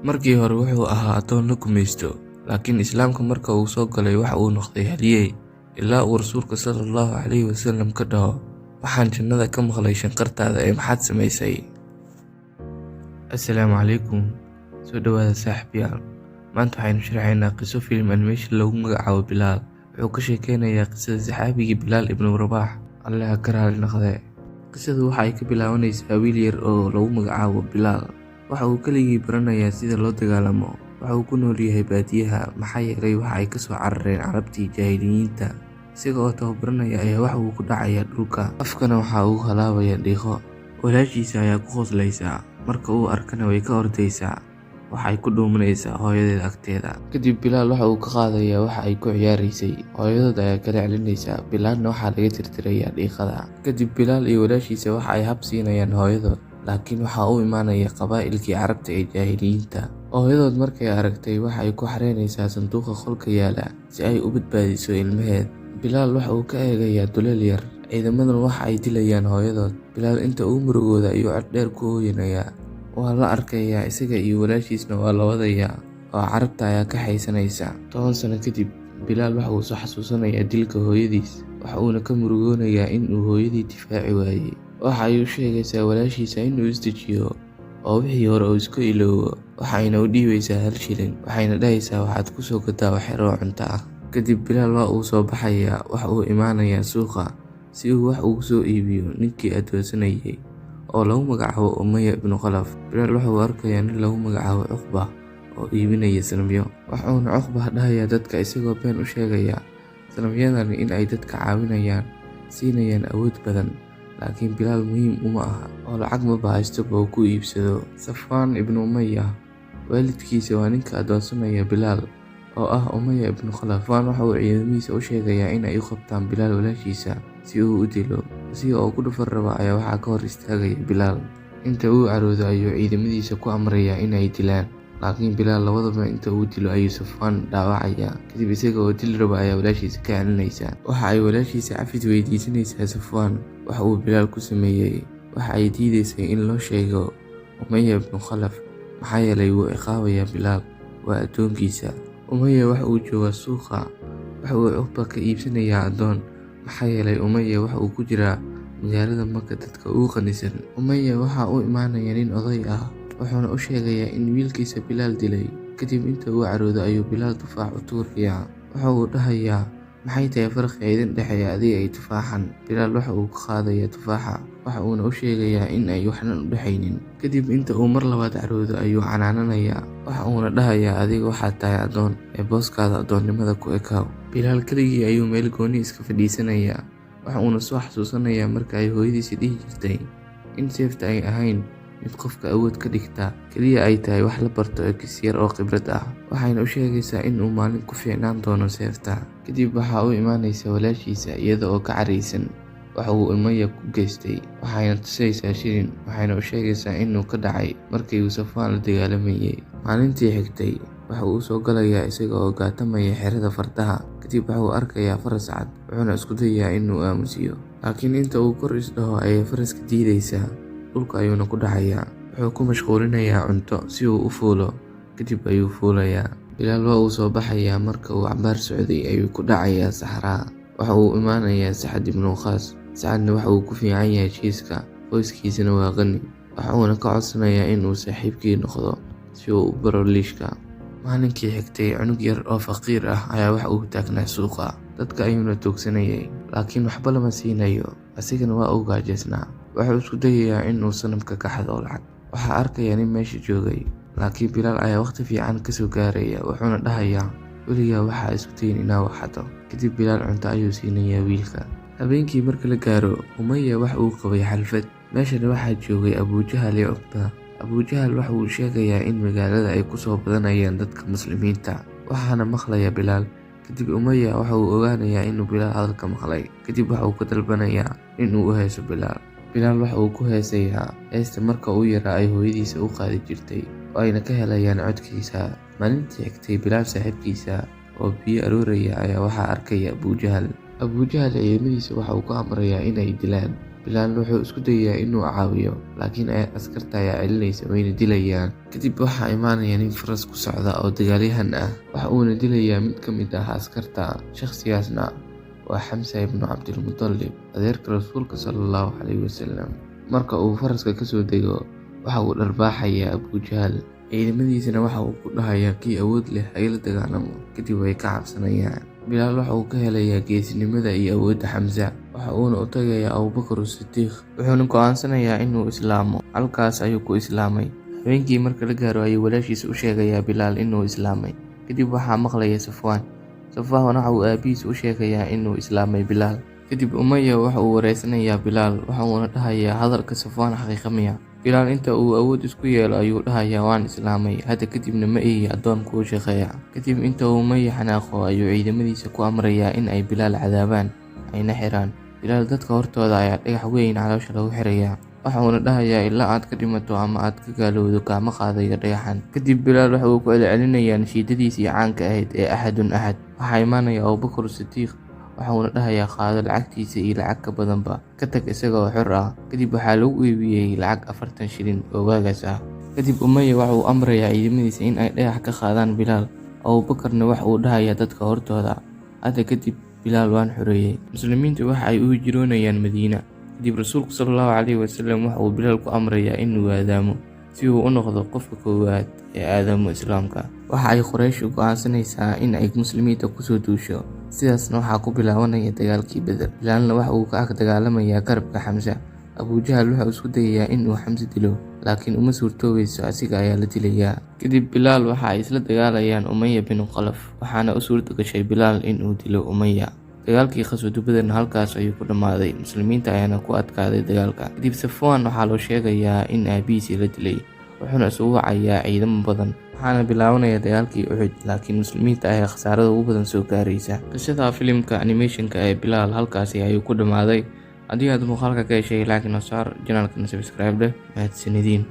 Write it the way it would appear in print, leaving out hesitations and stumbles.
Markii hore wuxuu ahaa addoon la gumaysto, laakiin Islaamka marka uu soo galay waxa uu noqday halyey, ilaa uu rasuulka sallallahu calayhi wasallam ka dhaho, waxaan jannada ka maqlay shanqartaada ee maxaad samaysay? Assalaamu calaykum, soo dhawaada saaxiibayaal. Maanta waxaynu sharaxaynaa qiso film animation lagu magacaabo Bilaal. Wuxuu ka sheekeynayaa qisada saxaabigii Bilaal ibnu Rabaax, Alle ha ka raali noqdee. Qisadu waxa ay ka bilaabanaysaa wiil yar oo lagu magacaabo Bilaal. Waxa uu keligii baranayaa sida loo dagaalamo. Waxa uu ku nool yahay baadiyaha maxaa yeelay waxa ay ka soo carareen carabtii jaahiliyiinta. Isaga oo tababaranaya ayaa waxa uu ku dhacayaa dhulka, afkana waxa uu halaabaya dhiiqo. Walaashiisa ayaa ku qoslaysa, marka uu arkana way ka ordaysaa. Waxa ay ku dhuumanaysaa hooyadeed agteeda. Kadib Bilaal waxa uu ka qaadayaa waxa ay ku ciyaaraysay. Hooyadood ayaa kala celinaysa, Bilaalna waxaa laga tirtirayaa dhiiqada. Kadib Bilaal iyo walaashiisa waxa ay hab siinayaan hooyadood, laakiin waxa uu imaanaya qabaa'ilkii carabta ee jaahiliyiinta. Hooyadood markay aragtay waxa ay ku xareynaysaa sanduuqa qolka yaala si ay u badbaadiso ilmaheed. Bilaal waxa uu ka eegayaa duleel yar, ciidamadan waxa ay dilayaan hooyadood. Bilaal inta uu murugooda ayuu cod dheer ku hooyanayaa. Waa la arkayaa isaga iyo walaashiisna waa la wadayaa, oo carabta ayaa ka haysanaysa. 10 sano kadib, Bilaal waxa uu soo xasuusanayaa dilka hooyadiis, waxa uuna ka murugoonayaa in uu hooyadii difaaci waayey. Waxa ay u sheegaysaa walaashiisa inuu isdejiyo oo wixii hore uu iska iloobo. Waxayna u dhiibaysaa 1 shilin, waxayna dhahaysaa waxaad ku soo gadaa wax yar oo cunto ah. Kadib Bilaal waa uu soo baxayaa, waxa uu imaanayaa suuqa si uu wax ugu soo iibiyo ninkii adoonsanayay oo lagu magacaabo Umayya ibnu Khalaf. Bilaal waxa uu arkayaa nin lagu magacaabo Cuqba oo iibinaya sanamyo. Waxauna Cuqba dhahayaa dadka isagoo been u sheegaya sanamyadan in ay dadka caawinayaan, siinayaan awood badan, laakiin Bilaal muhiim uma aha oo lacag ma bahaysto oo ku iibsado. Safwaan ibnu Umayya waalidkiisa waa ninka adoonsanaya Bilaal oo ah Umayya ibnu Khalaf. Safwaan waxa uu ciidamadiisa u sheegayaa in ay u qabtaan Bilaal walaashiisa si uu u dilo. Isaga oo ku dhufan raba ayaa waxaa ka hor istaagaya Bilaal. Inta uu caroodo ayuu ciidamadiisa ku amrayaa in ay dilaan, laakiin Bilaal labadaba inta uu dilo ayuu Safwaan dhaawacayaa. Kadib isaga oo dil raba ayaa walaashiisa ka celinaysa. Waxa ay walaashiisa cafis weydiisanaysaa Safwaan waxa uu Bilaal ku sameeyay. Waxa ay diidaysay in loo sheego Umayya ibnu Khalaf maxaa yeelay wuu ciqaabayaa Bilaal, waa addoonkiisa. Umayya waxa uu joogaa suuqa, waxa uu Cuqba ka iibsanayaa addoon maxaa yeelay Umayya waxa uu ku jiraa magaalada Maka dadka ugu qanisan. Umayya waxa uu imaanaya nin oday ah, wuxuuna u sheegayaa in wiilkiisa Bilaal dilay. Kadib inta uu caroodo ayuu Bilaal tufaax u tuurayaa. Waxa uu dhahayaa maxay tahay farqiga idin dhexeeya adiga iyo tufaaxan? Bilaal waxa uu ka qaadayaa tufaaxa, waxa uuna u sheegayaa in ay waxnan u dhexaynin. Kadib inta uu mar labaad caroodo ayuu canaananayaa, waxa uuna dhahayaa adiga waxaad tahay addoon ee booskaada addoonnimada ku ekaaw. Bilaal keligii ayuu meel gooni iska fadhiisanayaa, waxa uuna soo xasuusanayaa marka ay hooyadiisa dhihi jirtay in seefta ay ahayn mid qofka awood ka dhigta, kaliya ay tahay wax la barto kis yar oo khibrad ah. Waxayna u sheegaysaa in uu maalin ku fiicnaan doono seefta. Kadib waxa uu imaanaysa walaashiisa iyada oo ka caraysan waxa uu Umayya ku geystay. Waxayna tusaysaa shilin, waxayna u sheegaysaa inuu ka dhacay markii uu Safwaan la dagaalamayay. Maalintii xigtay waxa uu soo galayaa isaga oo gaatamaya xerada fardaha. Kadib waxa uu arkayaa faras cad, wuxuuna isku dayayaa inuu aamusiyo, laakiin inta uu kor isdhaho ayay faraska diidaysaa, dhulka ayuuna ku dhacayaa. Wuxuu ku mashquulinayaa cunto si uu u fuulo, kadib ayuu fuulayaa. Bilaal waa uu soo baxayaa, marka uu cabaar socday ayuu ku dhacayaa saxaraha. Waxa uu imaanayaa Sacad ibnu Waqaas. Sacadna waxa uu ku fiican yahay jiiska, qoyskiisana waa qani. Waxa uuna ka codsanayaa in uu saaxiibkii noqdo si uu u baro liishka. Maalinkii xigtay cunug yar oo faqiir ah ayaa waxa uu taagnaa suuqa, dadka ayuuna toogsanayay, laakiin waxba lama siinayo. Asigana waa uu gaajaysnaa. Wuxuu isku dayayaa in uu sanamka ka xado lacag. Waxaa arkaya nin meesha joogay, laakiin Bilaal ayaa waqti fiican ka soo gaaraya, wuxuuna dhahayaa weligaa waxaa isku dayin inaa wax xado. Kadib Bilaal cunto ayuu siinayaa wiilka. Habeenkii marka la gaaro, Umayya waxa uu qabay xalfad. Meeshana waxaa joogay Abujahal iyo Cuqba. Abujahal waxa uu sheegayaa in magaalada ay ku soo badanayaan dadka muslimiinta, waxaana maqlaya Bilaal. Kadib Umayya waxa uu ogaanayaa inuu Bilaal hadalka maqlay. Kadib waxa uu ka dalbanayaa inuu u heeso Bilaal. Bilaal waxa uu ku heesayaa heesta marka uu yaraa ay hooyadiisa u qaadi jirtay, oo ayna ka helayaan codkiisa. Maalintii xigtay, Bilaal saaxiibkiisa oo biyo arooraya ayaa waxaa arkaya Abujahal. Abujahal ciidamadiisa waxa uu ku amrayaa in ay dilaan, Bilaal wuxuu isku dayayaa inuu caawiyo, laakiin askarta ayaa celinaysa wayna dilayaan. Kadib waxaa imaanaya nin faras ku socda oo dagaalyahan ah, waxa uuna dilayaa mid ka mid ah askarta. Shakhsigaasna waa Xamsa ibnu Cabdilmuttalib, adeerka rasuulka sallallahu calayhi wasallam. Marka uu faraska kasoo dego, waxa uu dharbaaxayaa Abu Jahl, ciidamadiisana waxa uu ku dhahayaa kii awood leh ha ila dagaalamo. Kadib way ka cabsanayaan. Bilaal waxa uu ka helayaa geesinimada iyo awoodda Xamsa, waxa uuna u tagayaa Abubakar Sidiiq, wuxuuna go'aansanayaa inuu islaamo. Halkaas ayuu ku islaamay. Habeenkii marka la gaaro ayuu walaashiisa u sheegayaa Bilaal inuu islaamay. Kadib waxaa maqlaya Safwaan waxa uu aabihiisa u sheegayaa inuu islaamay Bilaal. Kadib Umayya waxa uu wareysanayaa Bilaal, waxa uuna dhahayaa hadalka Safwaan xaqiiqa miya? Bilaal inta uu awood isku yeelo ayuu dhahayaa waan islaamay, hadda kadibna ma ihi addoon kuu shaqeeya. Kadib inta uu Umayya xanaaqo ayuu ciidamadiisa ku amrayaa in ay Bilaal cadaabaan ayna xiraan. Bilaal dadka hortooda ayaa dhagax weyn caloosha lagu xirayaa, waxa uuna dhahayaa ilaa aad ka dhimato ama aad ka gaalowdo kaama qaadayo dhagaxan. Kadib Bilaal waxa uu ku celcelinayaa nashiidadiisii caanka ahayd ee Axadun Axad. Waxaa imaanaya Abubakar Sidiiq, waxa uuna dhahayaa qaado lacagtiisa iyo lacag ka badanba, ka tag isaga oo xor ah. Kadib waxaa lagu iibiyey lacag 40 shilin oo waagaas ah. Kadib Umayya waxa uu amrayaa ciidamadiisa in ay dhagax ka qaadaan Bilaal. Abubakarna waxa uu dhahayaa dadka hortooda, hadda kadib Bilaal waan xoreeyey. Muslimiintu waxa ay u hijroonayaan Madiina. Kadib rasuulku sallallahu calayhi wasallam waxa uu Bilaal ku amrayaa inuu aadaamo si uu u noqdo qofka koowaad ee aadaamo islaamka. Waxa ay Quraysh go'aansanaysaa in ay muslimiinta kusoo duusho, sidaasna waxaa ku bilaabanaya dagaalkii Badr. Bilaalna waxa uu ka ag dagaalamayaa garabka Xamsa. Abu Jahl waxa uu isku dayayaa inuu Xamsa dilo, laakiin uma suurtoobayso, asiga ayaa la dilayaa. Kadib Bilaal waxa ay isla dagaalayaan Umayya bin Khalaf, waxaana u suurta gashay Bilaal inuu dilo Umayya. Dagaalkii Ghazwat Badrna halkaas ayuu ku dhammaaday, muslimiinta ayaana ku adkaaday dagaalka. Kadib Safwaan waxaa loo sheegayaa in aabihiisii la dilay, wuxuuna isugu wacayaa ciidamo badan, waxaana bilaabanaya dagaalkii Uhud, laakiin muslimiinta ayaa khasaarada ugu badan soo gaaraysa. Qisada filimka animationka ee Bilaal halkaasi ayuu ku dhammaaday. Haddii aad muuqaalka ka heshay, like noo saar, channelkana subscribe dheh. Mahadsanidin.